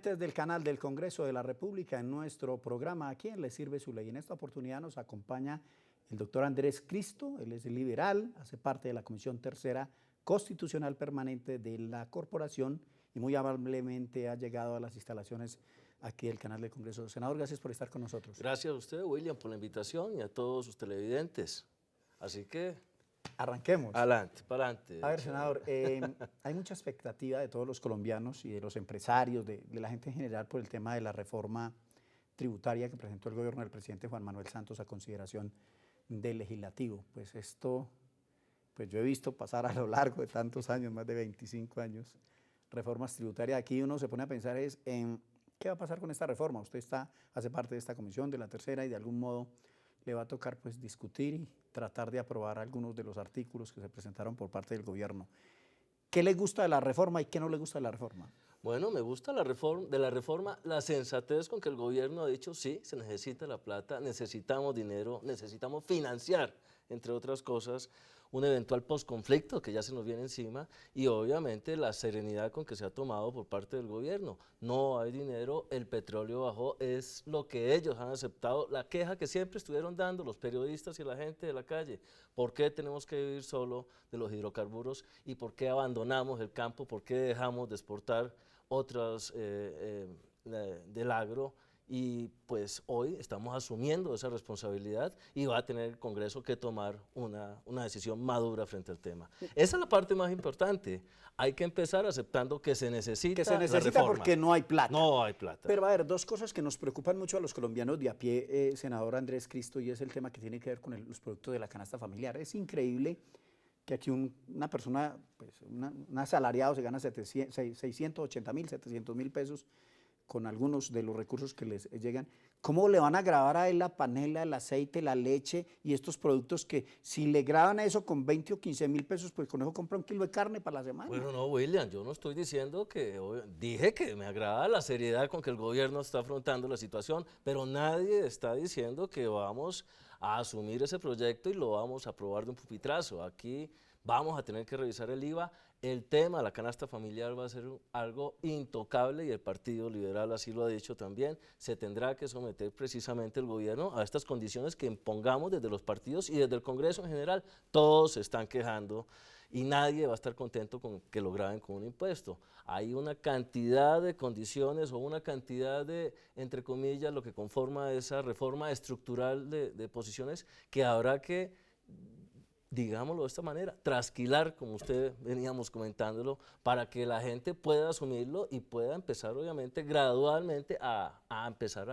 televidentes del canal del Congreso de la República, en nuestro programa ¿A quién le sirve su ley? En esta oportunidad nos acompaña el doctor Andrés Cristo. Él es liberal, hace parte de la Comisión Tercera Constitucional Permanente de la Corporación y muy amablemente ha llegado a las instalaciones aquí del canal del Congreso. Senador, gracias por estar con nosotros. Gracias a usted, William, por la invitación y a todos sus televidentes. Así que arranquemos. Adelante, para adelante. A ver, senador, hay mucha expectativa de todos los colombianos y de los empresarios, de la gente en general, por el tema de la reforma tributaria que presentó el gobierno del presidente Juan Manuel Santos a consideración del legislativo. Pues esto, pues yo he visto pasar a lo largo de tantos años, más de 25 años, reformas tributarias. Aquí uno se pone a pensar en qué va a pasar con esta reforma. Usted hace parte de esta comisión, de la tercera, y de algún modo le va a tocar pues discutir y tratar de aprobar algunos de los artículos que se presentaron por parte del gobierno. ¿Qué le gusta de la reforma y qué no le gusta de la reforma? Bueno, me gusta la reforma, la sensatez con que el gobierno ha dicho, sí, se necesita la plata, necesitamos dinero, necesitamos financiar, entre otras cosas, un eventual posconflicto que ya se nos viene encima y obviamente la serenidad con que se ha tomado por parte del gobierno. No hay dinero, el petróleo bajó, es lo que ellos han aceptado, la queja que siempre estuvieron dando los periodistas y la gente de la calle. ¿Por qué tenemos que vivir solo de los hidrocarburos y por qué abandonamos el campo, por qué dejamos de exportar otras del agro? Y pues hoy estamos asumiendo esa responsabilidad y va a tener el Congreso que tomar una decisión madura frente al tema. Esa es la parte más importante. Hay que empezar aceptando que se necesita la reforma. Porque no hay plata. No hay plata. Pero a ver, dos cosas que nos preocupan mucho a los colombianos de a pie, senador Andrés Cristo, y es el tema que tiene que ver con los productos de la canasta familiar. Es increíble que aquí una persona, pues un asalariado se gana 680.000, 700.000 pesos con algunos de los recursos que les llegan. ¿Cómo le van a grabar a él la panela, el aceite, la leche y estos productos que si le graban eso con 20 o 15.000 pesos, pues con eso compra un kilo de carne para la semana? Bueno, no, William, yo no estoy diciendo que, dije que me agrada la seriedad con que el gobierno está afrontando la situación, pero nadie está diciendo que vamos a asumir ese proyecto y lo vamos a aprobar de un pupitrazo. Aquí vamos a tener que revisar el IVA. El tema de la canasta familiar va a ser algo intocable y el Partido Liberal así lo ha dicho también. Se tendrá que someter precisamente el gobierno a estas condiciones que impongamos desde los partidos y desde el Congreso en general. Todos se están quejando y nadie va a estar contento con que lo graben con un impuesto. Hay una cantidad de condiciones o una cantidad de, entre comillas, lo que conforma esa reforma estructural de posiciones que habrá que, digámoslo de esta manera, trasquilar, como usted veníamos comentándolo, para que la gente pueda asumirlo y pueda empezar obviamente gradualmente a empezar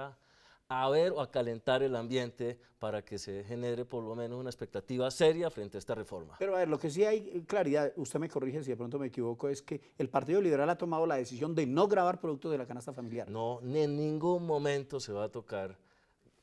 a ver o a calentar el ambiente para que se genere por lo menos una expectativa seria frente a esta reforma. Pero a ver, lo que sí hay claridad, usted me corrige si de pronto me equivoco, es que el Partido Liberal ha tomado la decisión de no gravar productos de la canasta familiar. No, ni en ningún momento se va a tocar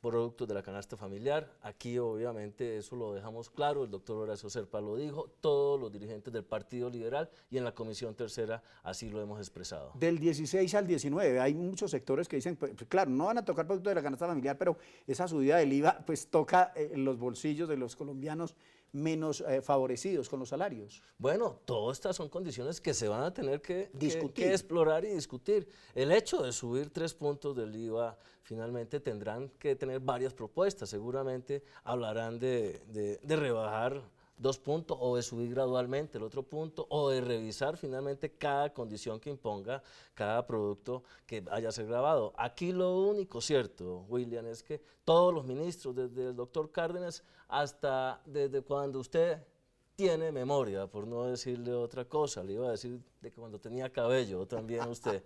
productos de la canasta familiar. Aquí obviamente eso lo dejamos claro, el doctor Horacio Serpa lo dijo, todos los dirigentes del Partido Liberal y en la Comisión Tercera así lo hemos expresado. Del 16 al 19 hay muchos sectores que dicen, pues, claro, no van a tocar productos de la canasta familiar, pero esa subida del IVA pues toca los bolsillos de los colombianos menos favorecidos con los salarios. Bueno, todas estas son condiciones que se van a tener que explorar y discutir. El hecho de subir 3 puntos del IVA, finalmente tendrán que tener varias propuestas. Seguramente hablarán de rebajar 2 puntos o de subir gradualmente el otro punto o de revisar finalmente cada condición que imponga cada producto que haya ser grabado. Aquí lo único cierto, William, es que todos los ministros, desde el doctor Cárdenas hasta desde cuando usted tiene memoria, por no decirle otra cosa, le iba a decir de que cuando tenía cabello también usted,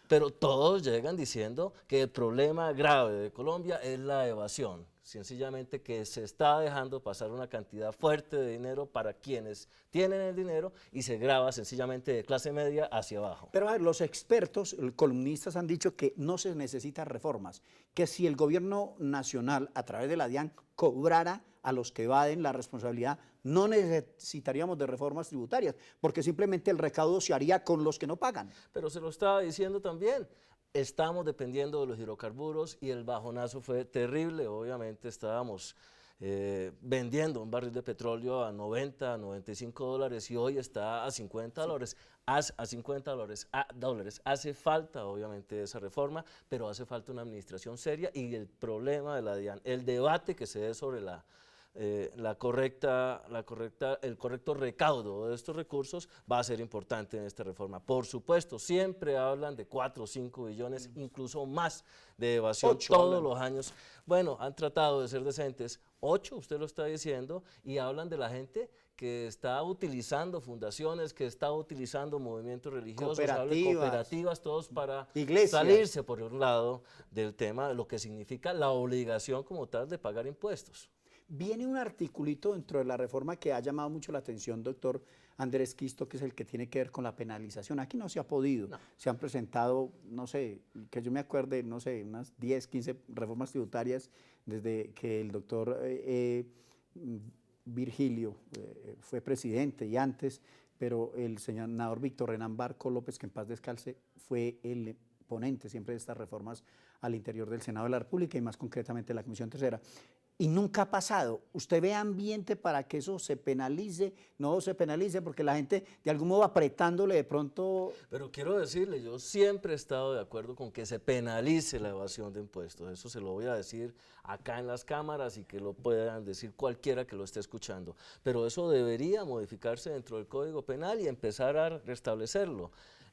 pero todos llegan diciendo que el problema grave de Colombia es la evasión. Sencillamente que se está dejando pasar una cantidad fuerte de dinero para quienes tienen el dinero y se graba sencillamente de clase media hacia abajo. Pero a ver, los expertos, columnistas han dicho que no se necesitan reformas, que si el gobierno nacional a través de la DIAN cobrara a los que evaden la responsabilidad, no necesitaríamos de reformas tributarias, porque simplemente el recaudo se haría con los que no pagan. Pero se lo estaba diciendo también. Estamos dependiendo de los hidrocarburos y el bajonazo fue terrible, obviamente estábamos vendiendo un barril de petróleo a 90, a 95 dólares y hoy está a 50 dólares. A 50 dólares. Hace falta, obviamente, esa reforma, pero hace falta una administración seria y el problema de la DIAN, el debate que se dé sobre el correcto recaudo de estos recursos va a ser importante en esta reforma. Por supuesto, siempre hablan de 4 o 5 billones, incluso más de evasión todos los años. Bueno, han tratado de ser decentes, 8, usted lo está diciendo, y hablan de la gente que está utilizando fundaciones, que está utilizando movimientos religiosos, cooperativas, todos para salirse por un lado del tema de lo que significa la obligación como tal de pagar impuestos. Viene un articulito dentro de la reforma que ha llamado mucho la atención, doctor Andrés Quisto, que es el que tiene que ver con la penalización. Aquí no se ha podido. No. Se han presentado, no sé, que yo me acuerde, no sé, unas 10, 15 reformas tributarias desde que el doctor Virgilio fue presidente y antes, pero el senador Víctor Renan Barco López, que en paz descanse, fue el ponente siempre de estas reformas al interior del Senado de la República y más concretamente la Comisión Tercera. Y nunca ha pasado. ¿Usted ve ambiente para que eso se penalice? No se penalice porque la gente de algún modo apretándole de pronto... Pero quiero decirle, yo siempre he estado de acuerdo con que se penalice la evasión de impuestos. Eso se lo voy a decir acá en las cámaras y que lo puedan decir cualquiera que lo esté escuchando. Pero eso debería modificarse dentro del Código Penal y empezar a restablecerlo.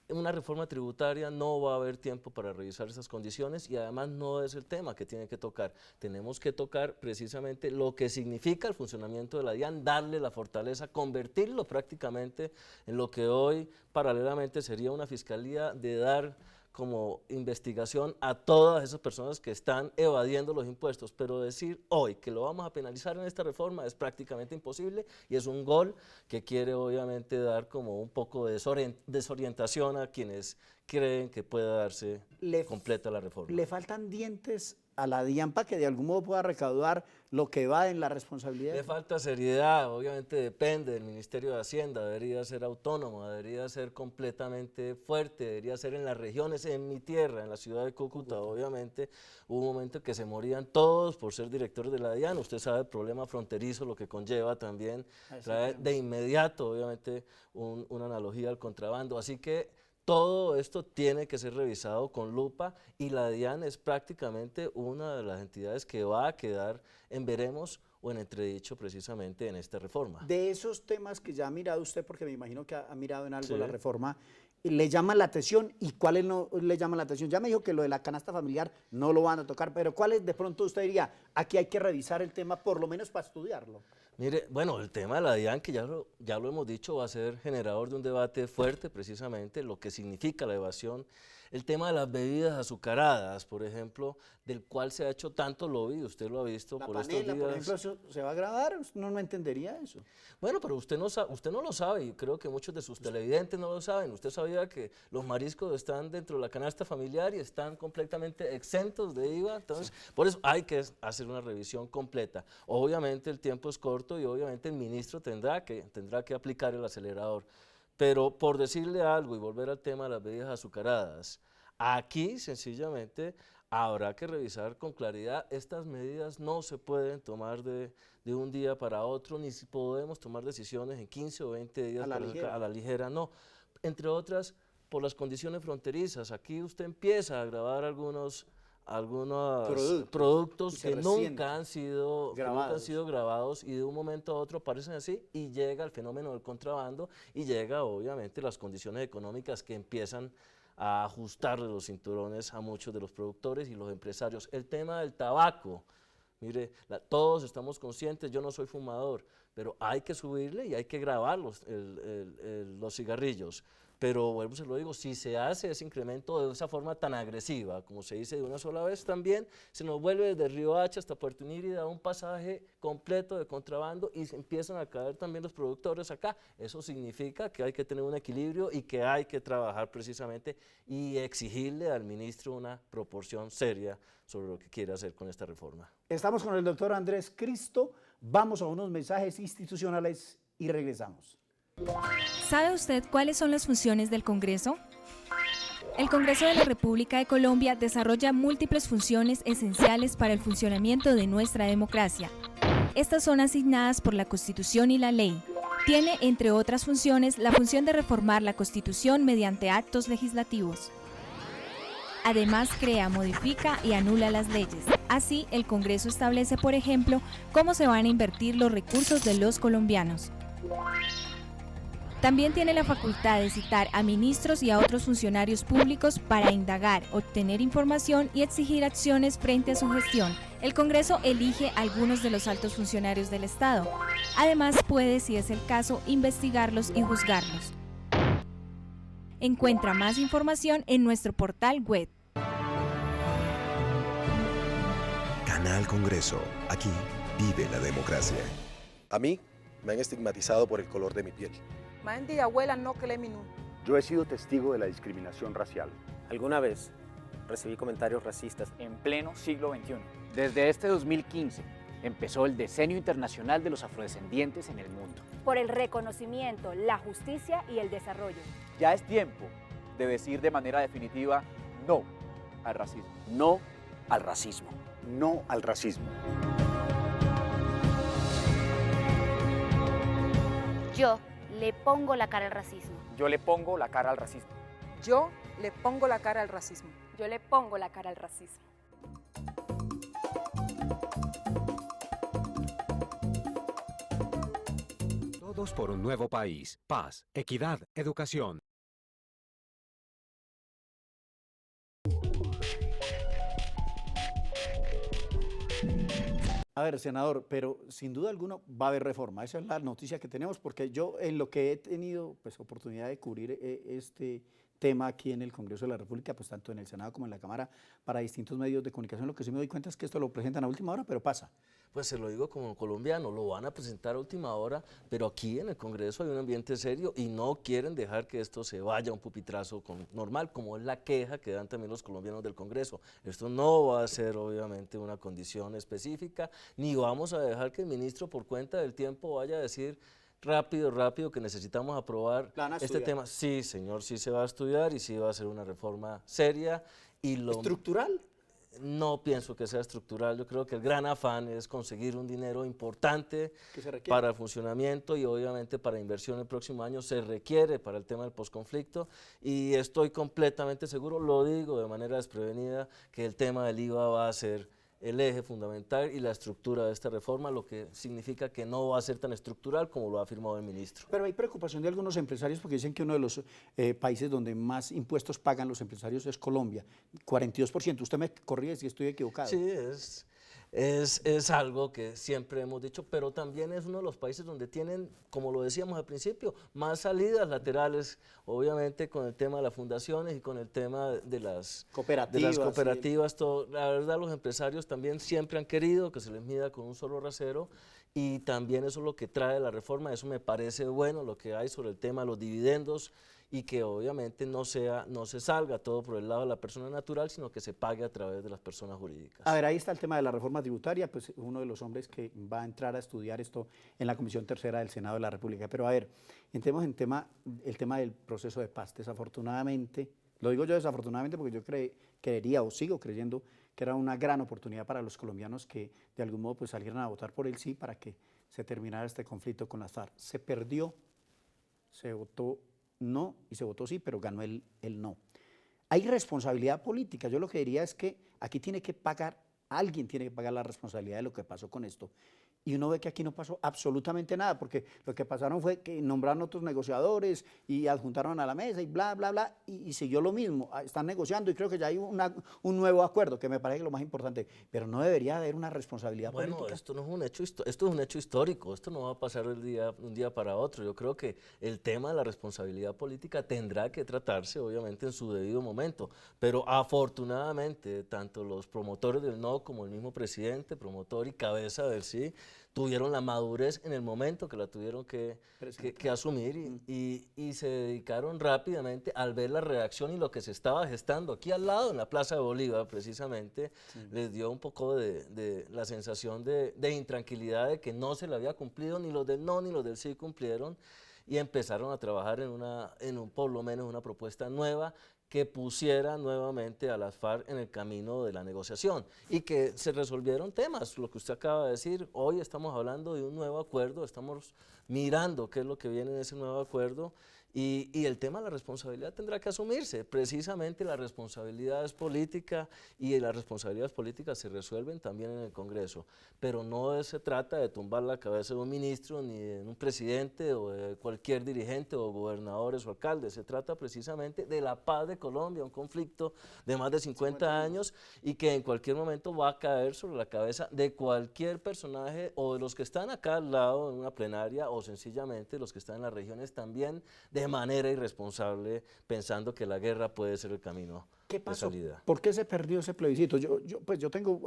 Una reforma tributaria no va a haber tiempo para revisar esas condiciones y además no es el tema que tiene que tocar. Tenemos que tocar precisamente lo que significa el funcionamiento de la DIAN, darle la fortaleza, convertirlo prácticamente en lo que hoy paralelamente sería una fiscalía de dar como investigación a todas esas personas que están evadiendo los impuestos, pero decir hoy que lo vamos a penalizar en esta reforma es prácticamente imposible y es un gol que quiere obviamente dar como un poco de desorientación a quienes creen que pueda darse completa la reforma. ¿Le faltan dientes a la DIAN para que de algún modo pueda recaudar lo que va en la responsabilidad? Le falta seriedad, obviamente depende del Ministerio de Hacienda, debería ser autónoma, debería ser completamente fuerte, debería ser en las regiones, en mi tierra, en la ciudad de Cúcuta, obviamente hubo un momento que se morían todos por ser directores de la DIAN, usted sabe el problema fronterizo, lo que conlleva también, trae de inmediato obviamente una analogía al contrabando, así que todo esto tiene que ser revisado con lupa y la DIAN es prácticamente una de las entidades que va a quedar en veremos o en entredicho precisamente en esta reforma. De esos temas que ya ha mirado usted, porque me imagino que ha mirado en algo la reforma, ¿le llama la atención y cuáles no le llaman la atención? Ya me dijo que lo de la canasta familiar no lo van a tocar, pero ¿cuáles de pronto usted diría, aquí hay que revisar el tema por lo menos para estudiarlo? Mire, bueno, el tema de la DIAN, que ya lo hemos dicho, va a ser generador de un debate fuerte precisamente, lo que significa la evasión. El tema de las bebidas azucaradas, por ejemplo, del cual se ha hecho tanto lobby, usted lo ha visto por estos días. Por ejemplo, ¿eso se va a grabar? No entendería eso. Bueno, pero usted no lo sabe y creo que muchos de sus televidentes no lo saben. Usted sabía que los mariscos están dentro de la canasta familiar y están completamente exentos de IVA, entonces por eso hay que hacer una revisión completa. Obviamente el tiempo es corto y obviamente el ministro tendrá que aplicar el acelerador. Pero por decirle algo y volver al tema de las bebidas azucaradas, aquí sencillamente habrá que revisar con claridad, estas medidas no se pueden tomar de un día para otro, ni podemos tomar decisiones en 15 o 20 días a la ligera, no. Entre otras, por las condiciones fronterizas, aquí usted empieza a grabar algunos productos que nunca han sido grabados y de un momento a otro aparecen así y llega el fenómeno del contrabando y llega obviamente las condiciones económicas que empiezan a ajustarle los cinturones a muchos de los productores y los empresarios. El tema del tabaco, mire, todos estamos conscientes, yo no soy fumador, pero hay que subirle y hay que grabar los cigarrillos. Pero vuelvo, se lo digo, si se hace ese incremento de esa forma tan agresiva, como se dice de una sola vez, también se nos vuelve desde Riohacha hasta Puerto Inírida un pasaje completo de contrabando y se empiezan a caer también los productores acá. Eso significa que hay que tener un equilibrio y que hay que trabajar precisamente y exigirle al ministro una proporción seria sobre lo que quiere hacer con esta reforma. Estamos con el doctor Andrés Quisto, vamos a unos mensajes institucionales y regresamos. ¿Sabe usted cuáles son las funciones del Congreso? El Congreso de la República de Colombia desarrolla múltiples funciones esenciales para el funcionamiento de nuestra democracia. Estas son asignadas por la Constitución y la ley. Tiene, entre otras funciones, la función de reformar la Constitución mediante actos legislativos. Además, crea, modifica y anula las leyes. Así, el Congreso establece, por ejemplo, cómo se van a invertir los recursos de los colombianos. También tiene la facultad de citar a ministros y a otros funcionarios públicos para indagar, obtener información y exigir acciones frente a su gestión. El Congreso elige a algunos de los altos funcionarios del Estado. Además, puede, si es el caso, investigarlos y juzgarlos. Encuentra más información en nuestro portal web. Canal Congreso. Aquí vive la democracia. A mí me han estigmatizado por el color de mi piel. Mandi abuela no que le minú. Yo he sido testigo de la discriminación racial. Alguna vez recibí comentarios racistas. En pleno siglo XXI. Desde este 2015 empezó el Decenio Internacional de los Afrodescendientes en el mundo. Por el reconocimiento, la justicia y el desarrollo. Ya es tiempo de decir de manera definitiva no al racismo. No al racismo. No al racismo. Yo le pongo la cara al racismo. Yo le pongo la cara al racismo. Yo le pongo la cara al racismo. Yo le pongo la cara al racismo. Todos por un nuevo país. Paz, equidad, educación. A ver, senador, pero sin duda alguna va a haber reforma. Esa es la noticia que tenemos, porque yo en lo que he tenido pues, oportunidad de cubrir este tema aquí en el Congreso de la República, pues tanto en el Senado como en la Cámara, para distintos medios de comunicación, lo que sí me doy cuenta es que esto lo presentan a última hora, pero pasa. Pues se lo digo como colombiano, lo van a presentar a última hora, pero aquí en el Congreso hay un ambiente serio y no quieren dejar que esto se vaya a un pupitrazo normal, como es la queja que dan también los colombianos del Congreso. Esto no va a ser obviamente una condición específica, ni vamos a dejar que el ministro por cuenta del tiempo vaya a decir rápido que necesitamos aprobar este tema. Sí, señor, sí se va a estudiar y sí va a ser una reforma seria. Y ¿Estructural? No pienso que sea estructural, yo creo que el gran afán es conseguir un dinero importante para el funcionamiento y obviamente para inversión el próximo año se requiere para el tema del posconflicto y estoy completamente seguro, lo digo de manera desprevenida, que el tema del IVA va a ser el eje fundamental y la estructura de esta reforma, lo que significa que no va a ser tan estructural como lo ha afirmado el ministro. Pero hay preocupación de algunos empresarios porque dicen que uno de los países donde más impuestos pagan los empresarios es Colombia, 42%. Usted me corrige si estoy equivocado. Sí, es algo que siempre hemos dicho, pero también es uno de los países donde tienen, como lo decíamos al principio, más salidas laterales, obviamente con el tema de las fundaciones y con el tema de las cooperativas. Sí. La verdad, los empresarios también siempre han querido que se les mida con un solo rasero y también eso es lo que trae la reforma, eso me parece bueno, lo que hay sobre el tema de los dividendos, y que obviamente no se salga todo por el lado de la persona natural, sino que se pague a través de las personas jurídicas. A ver, ahí está el tema de la reforma tributaria, pues uno de los hombres que va a entrar a estudiar esto en la Comisión Tercera del Senado de la República. Pero a ver, entremos en el tema del proceso de paz. Desafortunadamente, lo digo yo desafortunadamente porque yo creería o sigo creyendo que era una gran oportunidad para los colombianos que de algún modo pues salieran a votar por el sí para que se terminara este conflicto con las FARC. Se perdió, se votó no y se votó sí, pero ganó el no. Hay responsabilidad política. Yo lo que diría es que aquí alguien tiene que pagar la responsabilidad de lo que pasó con esto. Y uno ve que aquí no pasó absolutamente nada, porque lo que pasaron fue que nombraron otros negociadores y adjuntaron a la mesa y bla, bla, bla, y siguió lo mismo. Están negociando y creo que ya hay un nuevo acuerdo, que me parece que es lo más importante, pero no debería haber una responsabilidad política. Bueno, esto no es un hecho, esto es un hecho histórico, esto no va a pasar un día para otro. Yo creo que el tema de la responsabilidad política tendrá que tratarse, obviamente, en su debido momento, pero afortunadamente, tanto los promotores del no como el mismo presidente, promotor y cabeza del sí, tuvieron la madurez en el momento que la tuvieron que asumir y se dedicaron rápidamente al ver la reacción y lo que se estaba gestando aquí al lado en la Plaza de Bolívar precisamente, les dio un poco de la sensación de intranquilidad de que no se le había cumplido, ni los del no ni los del sí cumplieron y empezaron a trabajar por lo menos una propuesta nueva que pusiera nuevamente a las FARC en el camino de la negociación y que se resolvieron temas, lo que usted acaba de decir. Hoy estamos hablando de un nuevo acuerdo, estamos mirando qué es lo que viene en ese nuevo acuerdo y el tema de la responsabilidad tendrá que asumirse. Precisamente la responsabilidad es política y las responsabilidades políticas se resuelven también en el Congreso, pero no se trata de tumbar la cabeza de un ministro ni de un presidente o de cualquier dirigente o gobernadores o alcaldes. Se trata precisamente de la paz de Colombia, un conflicto de más de 50 años y que en cualquier momento va a caer sobre la cabeza de cualquier personaje o de los que están acá al lado en una plenaria o sencillamente los que están en las regiones también de manera irresponsable pensando que la guerra puede ser el camino ¿Qué pasó? de salida. ¿Por qué se perdió ese plebiscito?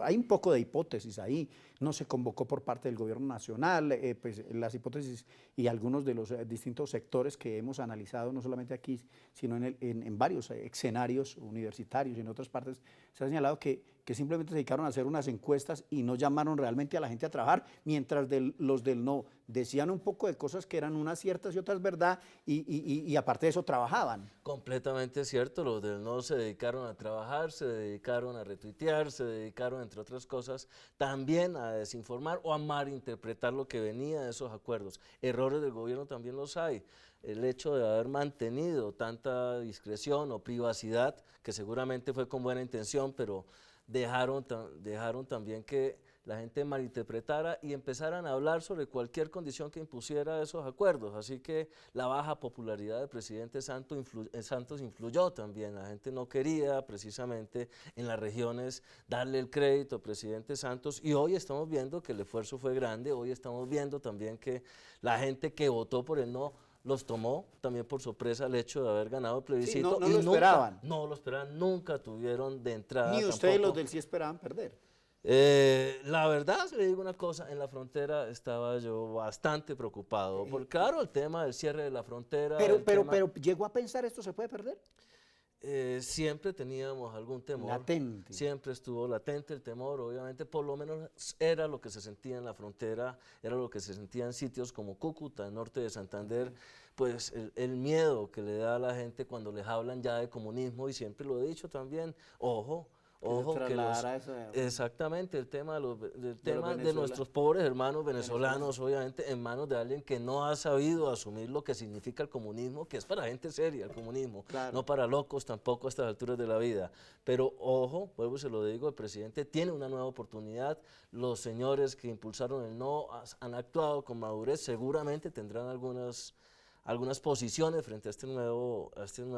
Hay un poco de hipótesis ahí. No se convocó por parte del gobierno nacional, pues las hipótesis y algunos de los distintos sectores que hemos analizado, no solamente aquí, sino en varios escenarios universitarios y en otras partes, se ha señalado que simplemente se dedicaron a hacer unas encuestas y no llamaron realmente a la gente a trabajar, mientras los del no decían un poco de cosas que eran unas ciertas y otras verdad y aparte de eso trabajaban. Completamente cierto, los del no se dedicaron a trabajar, se dedicaron a retuitear, se dedicaron, entre otras cosas, también a desinformar o a malinterpretar lo que venía de esos acuerdos. Errores del gobierno también los hay. El hecho de haber mantenido tanta discreción o privacidad, que seguramente fue con buena intención, pero dejaron también que la gente malinterpretara y empezaran a hablar sobre cualquier condición que impusiera esos acuerdos. Así que la baja popularidad del presidente Santos influyó también. La gente no quería precisamente en las regiones darle el crédito al presidente Santos y hoy estamos viendo que el esfuerzo fue grande, hoy estamos viendo también que la gente que votó por el no los tomó también por sorpresa el hecho de haber ganado el plebiscito. Sí, no lo esperaban. No lo esperaban, nunca tuvieron de entrada. Ni ustedes los del sí esperaban perder. La verdad, le digo una cosa, en la frontera estaba yo bastante preocupado, porque claro, el tema del cierre de la frontera... Pero ¿llegó a pensar esto se puede perder? Siempre teníamos algún temor. Latente. Siempre estuvo latente el temor, obviamente, por lo menos era lo que se sentía en la frontera, era lo que se sentía en sitios como Cúcuta, el norte de Santander, pues el miedo que le da a la gente cuando les hablan ya de comunismo, y siempre lo he dicho también, ojo, exactamente, el tema de nuestros pobres hermanos venezolanos, obviamente, en manos de alguien que no ha sabido asumir lo que significa el comunismo, que es para gente seria el comunismo, no para locos tampoco a estas alturas de la vida. Pero ojo, vuelvo y se lo digo, el presidente tiene una nueva oportunidad, los señores que impulsaron el no han actuado con madurez, seguramente tendrán algunas posiciones frente a este nuevo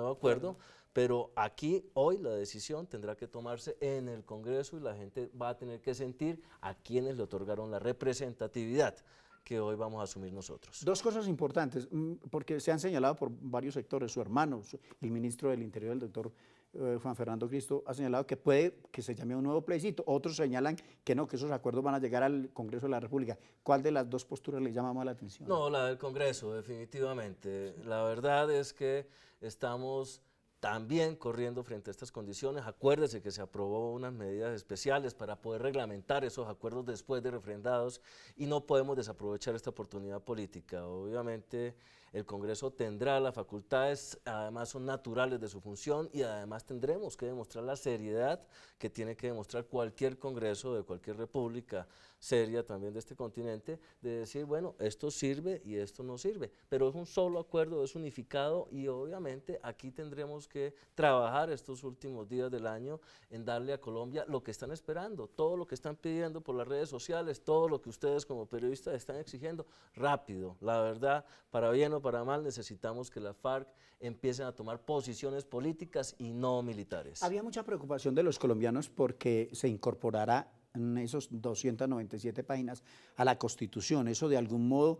acuerdo, pero aquí, hoy, la decisión tendrá que tomarse en el Congreso y la gente va a tener que sentir a quienes le otorgaron la representatividad que hoy vamos a asumir nosotros. Dos cosas importantes, porque se han señalado por varios sectores, su hermano, el ministro del Interior, el doctor Juan Fernando Cristo, ha señalado que puede que se llame un nuevo plebiscito, otros señalan que no, que esos acuerdos van a llegar al Congreso de la República. ¿Cuál de las dos posturas le llama más la atención? No, la del Congreso, definitivamente. La verdad es que estamos también corriendo frente a estas condiciones. Acuérdese que se aprobó unas medidas especiales para poder reglamentar esos acuerdos después de refrendados y no podemos desaprovechar esta oportunidad política. Obviamente el Congreso tendrá las facultades, además son naturales de su función y además tendremos que demostrar la seriedad que tiene que demostrar cualquier Congreso de cualquier república seria también de este continente, de decir, bueno, esto sirve y esto no sirve, pero es un solo acuerdo, es unificado y obviamente aquí tendremos que trabajar estos últimos días del año en darle a Colombia lo que están esperando, todo lo que están pidiendo por las redes sociales, todo lo que ustedes como periodistas están exigiendo, rápido, la verdad, para bien o para mal, necesitamos que las FARC empiecen a tomar posiciones políticas y no militares. Había mucha preocupación de los colombianos porque se incorporará en esos 297 páginas a la Constitución. Eso de algún modo,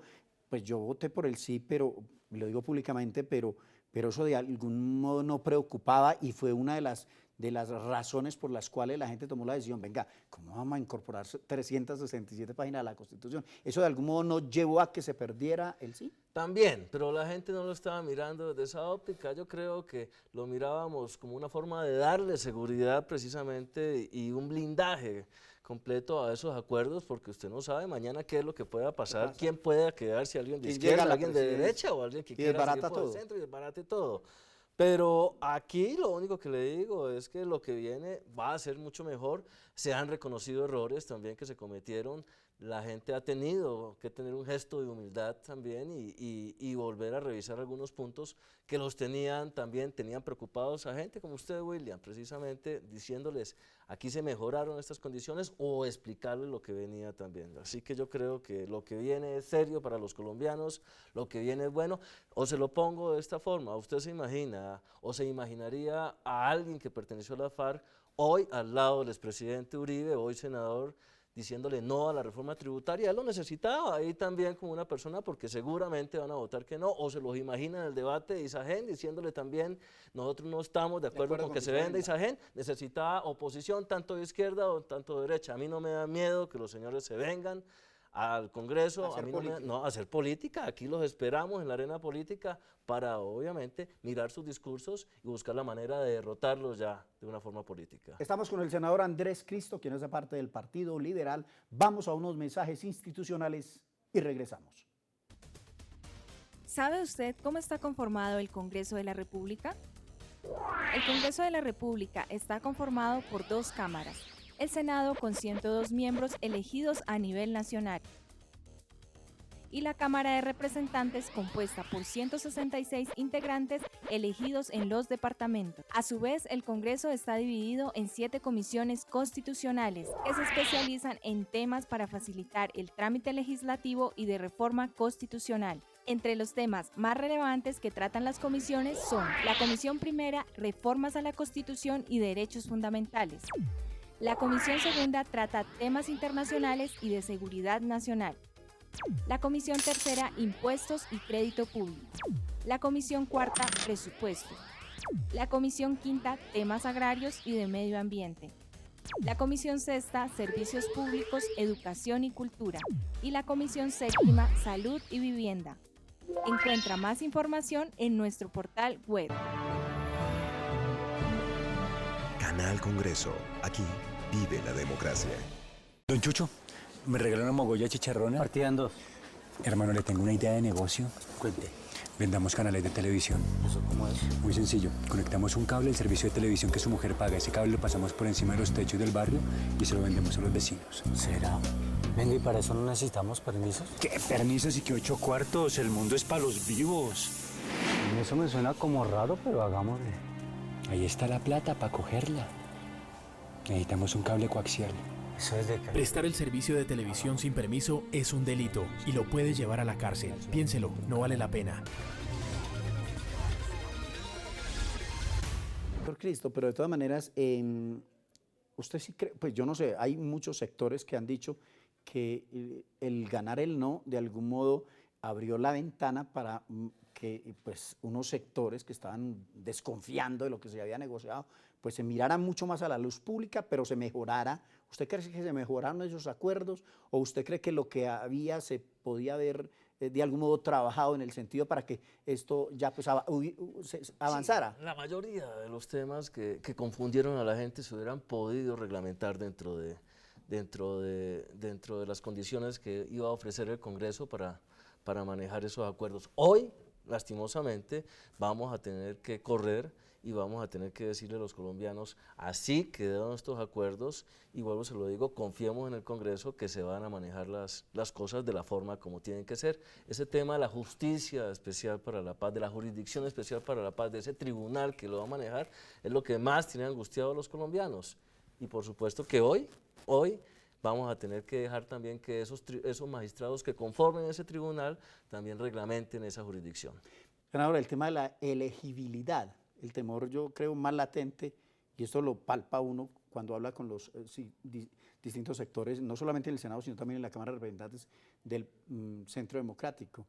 pues yo voté por el sí, pero lo digo públicamente, pero eso de algún modo no preocupaba y fue una de las razones por las cuales la gente tomó la decisión, venga, ¿cómo vamos a incorporar 367 páginas a la Constitución? ¿Eso de algún modo no llevó a que se perdiera el sí? También, pero la gente no lo estaba mirando desde esa óptica. Yo creo que lo mirábamos como una forma de darle seguridad precisamente y un blindaje completo a esos acuerdos, porque usted no sabe mañana qué es lo que pueda pasar, quién pueda quedar, si alguien de izquierda, alguien de derecha o alguien que quiera seguir por el centro y desbarate todo. Pero aquí lo único que le digo es que lo que viene va a ser mucho mejor. Se han reconocido errores también que se cometieron. La gente ha tenido que tener un gesto de humildad también y volver a revisar algunos puntos que los tenían preocupados a gente como usted, William, precisamente diciéndoles aquí se mejoraron estas condiciones o explicarles lo que venía también. Así que yo creo que lo que viene es serio para los colombianos, lo que viene es bueno. O se lo pongo de esta forma, usted se imagina o se imaginaría a alguien que perteneció a la FARC hoy al lado del expresidente Uribe, hoy senador, diciéndole no a la reforma tributaria. Él lo necesitaba ahí también como una persona porque seguramente van a votar que no, o se los imagina en el debate de Isagen diciéndole también nosotros no estamos de acuerdo con que se venda Isagen, necesitaba oposición tanto de izquierda o tanto de derecha. A mí no me da miedo que los señores se vengan al Congreso, a mí no, a hacer política, aquí los esperamos en la arena política para obviamente mirar sus discursos y buscar la manera de derrotarlos ya de una forma política. Estamos con el senador Andrés Cristo, quien es de parte del Partido Liberal. Vamos a unos mensajes institucionales y regresamos. ¿Sabe usted cómo está conformado el Congreso de la República? El Congreso de la República está conformado por 2 cámaras. El Senado con 102 miembros elegidos a nivel nacional y la Cámara de Representantes compuesta por 166 integrantes elegidos en los departamentos. A su vez, el Congreso está dividido en 7 comisiones constitucionales que se especializan en temas para facilitar el trámite legislativo y de reforma constitucional. Entre los temas más relevantes que tratan las comisiones son la Comisión Primera, Reformas a la Constitución y Derechos Fundamentales. La Comisión Segunda trata temas internacionales y de seguridad nacional. La Comisión Tercera, Impuestos y Crédito Público. La Comisión Cuarta, Presupuesto. La Comisión Quinta, Temas Agrarios y de Medio Ambiente. La Comisión Sexta, Servicios Públicos, Educación y Cultura. Y la Comisión Séptima, Salud y Vivienda. Encuentra más información en nuestro portal web. Canal Congreso. Aquí vive la democracia. Don Chucho, ¿me regaló una mogolla de chicharrones? Partida en 2. Hermano, le tengo una idea de negocio. Cuente. Vendamos canales de televisión. ¿Eso cómo es? Muy sencillo. Conectamos un cable al servicio de televisión que su mujer paga. Ese cable lo pasamos por encima de los techos del barrio y se lo vendemos a los vecinos. ¿Será? Venga, ¿y para eso no necesitamos permisos? ¿Qué permisos y qué 8 cuartos? El mundo es para los vivos. Eso me suena como raro, pero hagámosle. Ahí está la plata para cogerla. Necesitamos un cable coaxial. ¿Eso es de qué? Prestar el servicio de televisión sin permiso es un delito y lo puede llevar a la cárcel. Piénselo, no vale la pena. Doctor Cristo, pero de todas maneras, usted sí cree, pues yo no sé, hay muchos sectores que han dicho que el ganar el no, de algún modo, abrió la ventana para que pues, unos sectores que estaban desconfiando de lo que se había negociado, pues se miraran mucho más a la luz pública, pero se mejorara. ¿Usted cree que se mejoraron esos acuerdos o usted cree que lo que había se podía haber de algún modo trabajado en el sentido para que esto ya pues avanzara? Sí, la mayoría de los temas que confundieron a la gente se hubieran podido reglamentar dentro de las condiciones que iba a ofrecer el Congreso para manejar esos acuerdos. Hoy, lastimosamente, vamos a tener que correr y vamos a tener que decirle a los colombianos, así quedaron estos acuerdos, y vuelvo, se lo digo, confiemos en el Congreso que se van a manejar las cosas de la forma como tienen que ser. Ese tema de la justicia especial para la paz, de la jurisdicción especial para la paz, de ese tribunal que lo va a manejar, es lo que más tiene angustiado a los colombianos. Y por supuesto que hoy vamos a tener que dejar también que esos magistrados que conformen ese tribunal también reglamenten esa jurisdicción. Senador, el tema de la elegibilidad, el temor yo creo más latente, y esto lo palpa uno cuando habla con los distintos sectores, no solamente en el Senado, sino también en la Cámara de Representantes del Centro Democrático.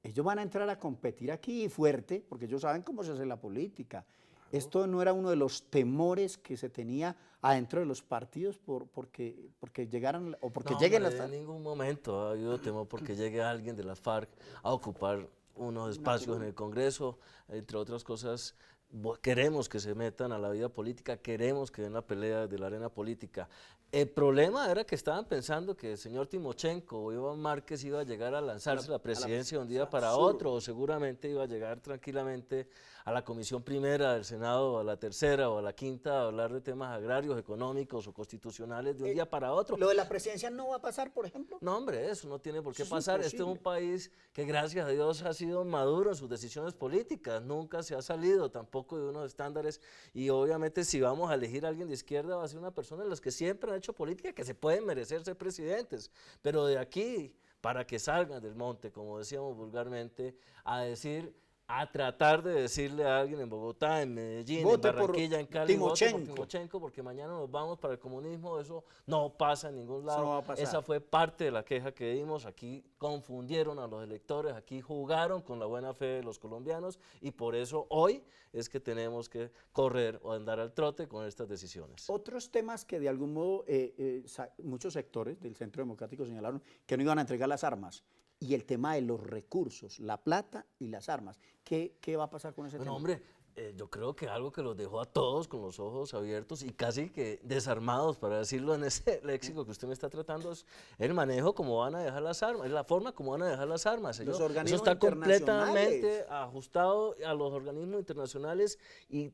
Ellos van a entrar a competir aquí fuerte, porque ellos saben cómo se hace la política. Esto no era uno de los temores que se tenía adentro de los partidos porque llegaran o porque lleguen las FARC. En ningún momento ha habido temor porque llegue alguien de la FARC a ocupar unos espacios en el Congreso, entre otras cosas. Queremos que se metan a la vida política, queremos que den la pelea de la arena política. El problema era que estaban pensando que el señor Timochenko o Iván Márquez iba a llegar a lanzarse la presidencia de un día para otro, o seguramente iba a llegar tranquilamente a la Comisión Primera del Senado, o a la Tercera, o a la Quinta, a hablar de temas agrarios, económicos o constitucionales de un día para otro. ¿Lo de la presidencia no va a pasar, por ejemplo? No, hombre, eso no tiene por qué pasar. Este es un país que, gracias a Dios, ha sido maduro en sus decisiones políticas. Nunca se ha salido tampoco de unos estándares. Y obviamente, si vamos a elegir a alguien de izquierda, va a ser una persona de las que siempre han hecho política, que se pueden merecer ser presidentes. Pero de aquí, para que salgan del monte, como decíamos vulgarmente, a decir, a tratar de decirle a alguien en Bogotá, en Medellín, vote en Barranquilla, en Cali, vote por Timochenko. Timochenko, porque mañana nos vamos para el comunismo. Eso no pasa en ningún lado. Eso no va a pasar. Esa fue parte de la queja que dimos. Aquí confundieron a los electores, aquí jugaron con la buena fe de los colombianos, y por eso hoy es que tenemos que correr o andar al trote con estas decisiones. Otros temas que de algún modo muchos sectores del Centro Democrático señalaron que no iban a entregar las armas, y el tema de los recursos, la plata y las armas. ¿Qué va a pasar con ese tema? Hombre, yo creo que algo que los dejó a todos con los ojos abiertos y casi que desarmados, para decirlo en ese léxico que usted me está tratando, es el manejo como van a dejar las armas, es la forma como van a dejar las armas. Los Eso organismos está completamente internacionales. ajustado a los organismos internacionales y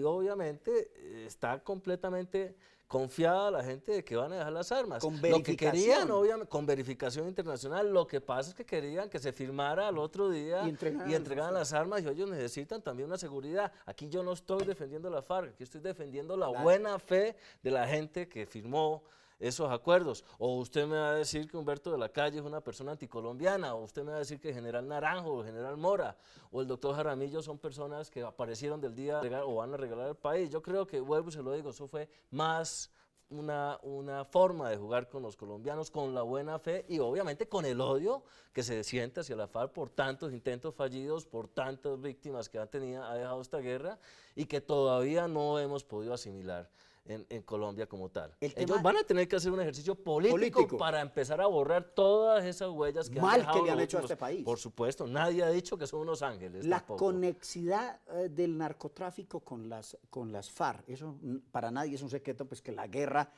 obviamente está completamente confiada la gente de que van a dejar las armas. Con Lo que verificación. querían, obviamente, con verificación internacional, lo que pasa es que querían que se firmara al otro día y entregaran las armas, y ellos necesitan también una seguridad. Aquí yo no estoy defendiendo la FARC, aquí estoy defendiendo la buena fe de la gente que firmó esos acuerdos. O usted me va a decir que Humberto de la Calle es una persona anticolombiana, o usted me va a decir que el general Naranjo, o el general Mora, o el doctor Jaramillo son personas que aparecieron del día o van a regalar al país. Yo creo que, vuelvo y se lo digo, eso fue más una forma de jugar con los colombianos, con la buena fe y obviamente con el odio que se siente hacia la FARC por tantos intentos fallidos, por tantas víctimas que ha dejado esta guerra y que todavía no hemos podido asimilar en Colombia como tal. Ellos van a tener que hacer un ejercicio político para empezar a borrar todas esas huellas que mal han dejado que le han los hecho a últimos- este país. Por supuesto, nadie ha dicho que son unos ángeles. La tampoco. conexidad del narcotráfico con las FARC, eso para nadie es un secreto, pues que la guerra,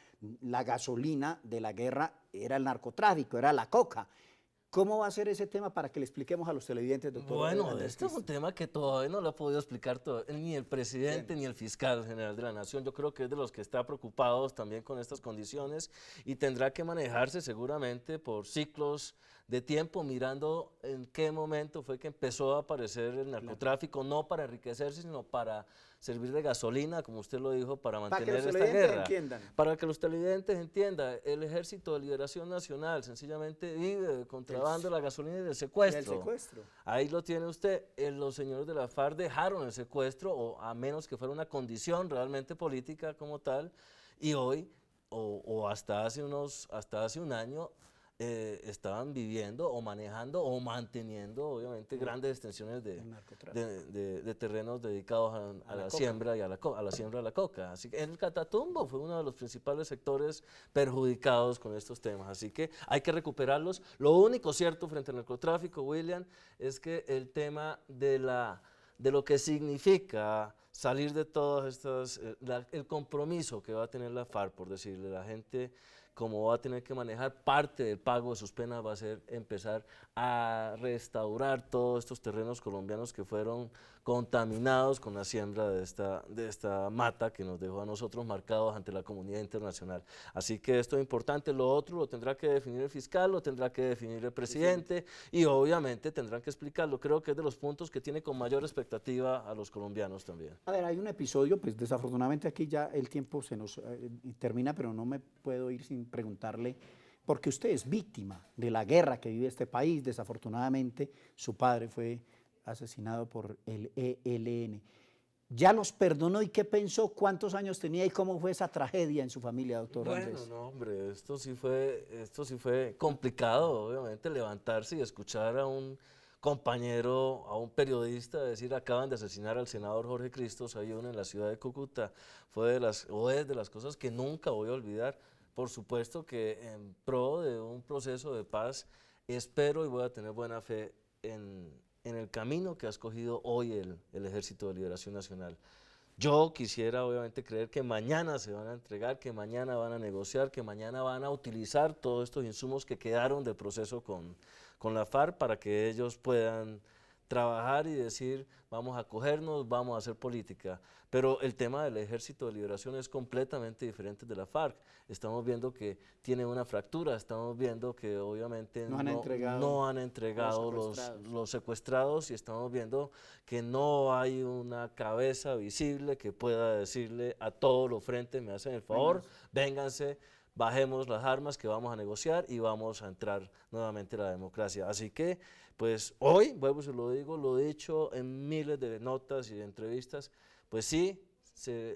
la gasolina de la guerra era el narcotráfico, era la coca. ¿Cómo va a ser ese tema para que le expliquemos a los televidentes, doctor? Bueno, este es un tema que todavía no lo ha podido explicar ni el presidente ni el fiscal general de la Nación. Yo creo que es de los que está preocupados también con estas condiciones y tendrá que manejarse seguramente por ciclos de tiempo, mirando en qué momento fue que empezó a aparecer el narcotráfico, no para enriquecerse, sino para servir de gasolina, como usted lo dijo, para mantener los esta televidentes guerra. entiendan. Para que los televidentes entiendan, el Ejército de Liberación Nacional sencillamente vive del contrabando de la gasolina y del secuestro. Del secuestro. Ahí lo tiene usted. Los señores de la FARC dejaron el secuestro, o a menos que fuera una condición realmente política como tal, y hoy, o hasta hace un año, estaban viviendo o manejando o manteniendo obviamente grandes extensiones de terrenos dedicados a la siembra y a la siembra de la coca. Así que el Catatumbo fue uno de los principales sectores perjudicados con estos temas, así que hay que recuperarlos. Lo único cierto frente al narcotráfico, William, es que el tema de lo que significa salir de todas estas, el compromiso que va a tener la FARC, por decirle, la gente como va a tener que manejar parte del pago de sus penas, va a ser empezar a restaurar todos estos terrenos colombianos que fueron contaminados con la siembra de esta mata que nos dejó a nosotros marcados ante la comunidad internacional. Así que esto es importante. Lo otro lo tendrá que definir el fiscal, lo tendrá que definir el presidente y obviamente tendrán que explicarlo. Creo que es de los puntos que tiene con mayor expectativa a los colombianos también. A ver, hay un episodio, pues desafortunadamente aquí ya el tiempo se nos termina, pero no me puedo ir sin preguntarle, porque usted es víctima de la guerra que vive este país. Desafortunadamente su padre fue asesinado por el ELN. ¿Ya los perdonó y qué pensó? ¿Cuántos años tenía y cómo fue esa tragedia en su familia, doctor Andrés? Bueno, no, hombre, esto sí fue complicado, obviamente, levantarse y escuchar a un compañero, a un periodista decir: acaban de asesinar al senador Jorge Cristo Sayún en la ciudad de Cúcuta. Es de las cosas que nunca voy a olvidar. Por supuesto que en pro de un proceso de paz, espero y voy a tener buena fe en el camino que ha escogido hoy el Ejército de Liberación Nacional. Yo quisiera obviamente creer que mañana se van a entregar, que mañana van a negociar, que mañana van a utilizar todos estos insumos que quedaron del proceso con la FARC para que ellos puedan trabajar y decir vamos a acogernos, vamos a hacer política. Pero el tema del Ejército de Liberación es completamente diferente de la FARC. Estamos viendo que tiene una fractura, estamos viendo que obviamente no han entregado los secuestrados y estamos viendo que no hay una cabeza visible que pueda decirle a todos los frentes, me hacen el favor, vénganse, bajemos las armas que vamos a negociar y vamos a entrar nuevamente a la democracia. Así que, pues hoy, vuelvo y se lo digo, lo he dicho en miles de notas y de entrevistas, pues sí,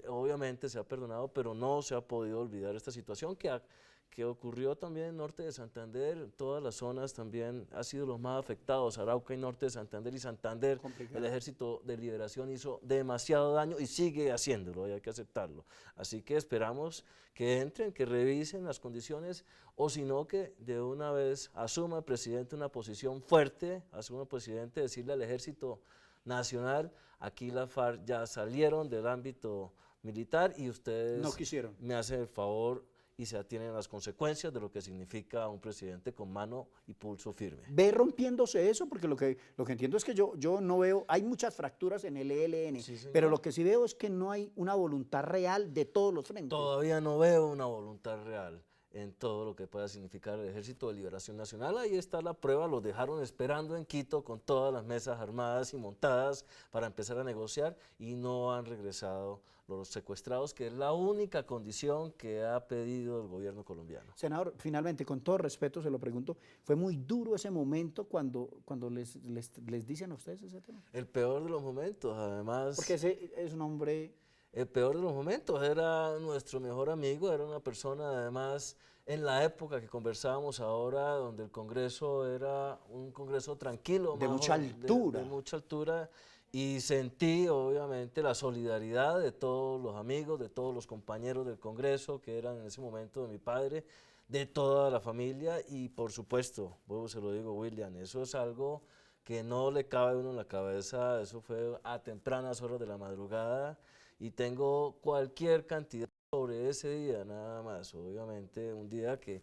obviamente se ha perdonado, pero no se ha podido olvidar esta situación que ocurrió también en Norte de Santander, todas las zonas también han sido los más afectados, Arauca y Norte de Santander y Santander, el Ejército de Liberación hizo demasiado daño y sigue haciéndolo, y hay que aceptarlo. Así que esperamos que entren, que revisen las condiciones, o si no que de una vez asuma el presidente una posición fuerte, asuma el presidente decirle al Ejército Nacional, aquí las FARC ya salieron del ámbito militar y ustedes no quisieron. Me hacen el favor y se atienen a las consecuencias de lo que significa un presidente con mano y pulso firme. ¿Ve rompiéndose eso? Porque lo que entiendo es que yo no veo, hay muchas fracturas en el ELN, sí, pero lo que sí veo es que no hay una voluntad real de todos los frentes. Todavía no veo una voluntad real en todo lo que pueda significar el Ejército de Liberación Nacional. Ahí está la prueba, los dejaron esperando en Quito con todas las mesas armadas y montadas para empezar a negociar y no han regresado los secuestrados, que es la única condición que ha pedido el gobierno colombiano. Senador, finalmente, con todo respeto se lo pregunto, ¿fue muy duro ese momento cuando les dicen a ustedes ese tema? El peor de los momentos, además. Porque ese es un hombre... El peor de los momentos, era nuestro mejor amigo, era una persona además en la época que conversábamos ahora, donde el Congreso era un Congreso tranquilo. De mucha altura. De mucha altura, y sentí obviamente la solidaridad de todos los amigos, de todos los compañeros del Congreso, que eran en ese momento de mi padre, de toda la familia, y por supuesto, luego se lo digo, William, eso es algo que no le cabe a uno en la cabeza, eso fue a tempranas horas de la madrugada, y tengo cualquier cantidad sobre ese día, nada más, obviamente un día que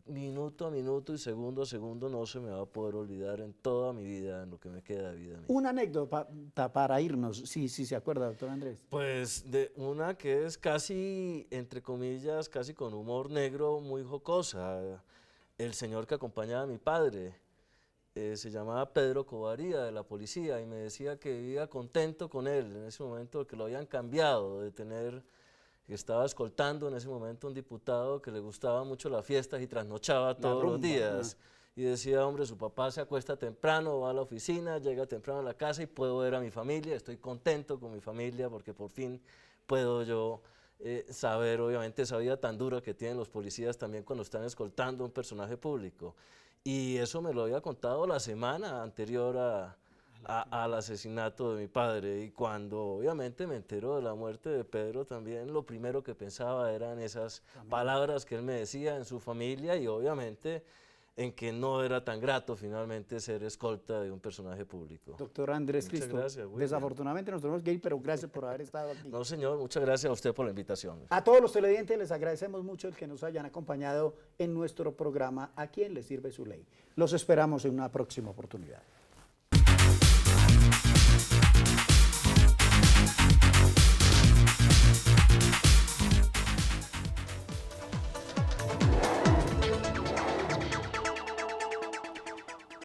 minuto a minuto y segundo a segundo no se me va a poder olvidar en toda mi vida, en lo que me queda de vida mía. Una anécdota para irnos, sí se acuerda, doctor Andrés. Pues de una que es casi, entre comillas, casi con humor negro, muy jocosa. El señor que acompañaba a mi padre, se llamaba Pedro Covaría, de la policía, y me decía que vivía contento con él en ese momento, que lo habían cambiado de tener, que estaba escoltando en ese momento un diputado que le gustaba mucho las fiestas y trasnochaba todos los días. Y decía, hombre, su papá se acuesta temprano, va a la oficina, llega temprano a la casa y puedo ver a mi familia, estoy contento con mi familia porque por fin puedo yo saber, obviamente, esa vida tan dura que tienen los policías también cuando están escoltando a un personaje público. Y eso me lo había contado la semana anterior al asesinato de mi padre, y cuando obviamente me enteró de la muerte de Pedro también, lo primero que pensaba eran esas palabras que él me decía en su familia, y obviamente en que no era tan grato finalmente ser escolta de un personaje público. Doctor Andrés Cristo, gracias, desafortunadamente nos tenemos que ir, pero gracias por haber estado aquí. No, señor, muchas gracias a usted por la invitación. A todos los televidentes les agradecemos mucho el que nos hayan acompañado en nuestro programa ¿A quién le sirve su ley? Los esperamos en una próxima oportunidad.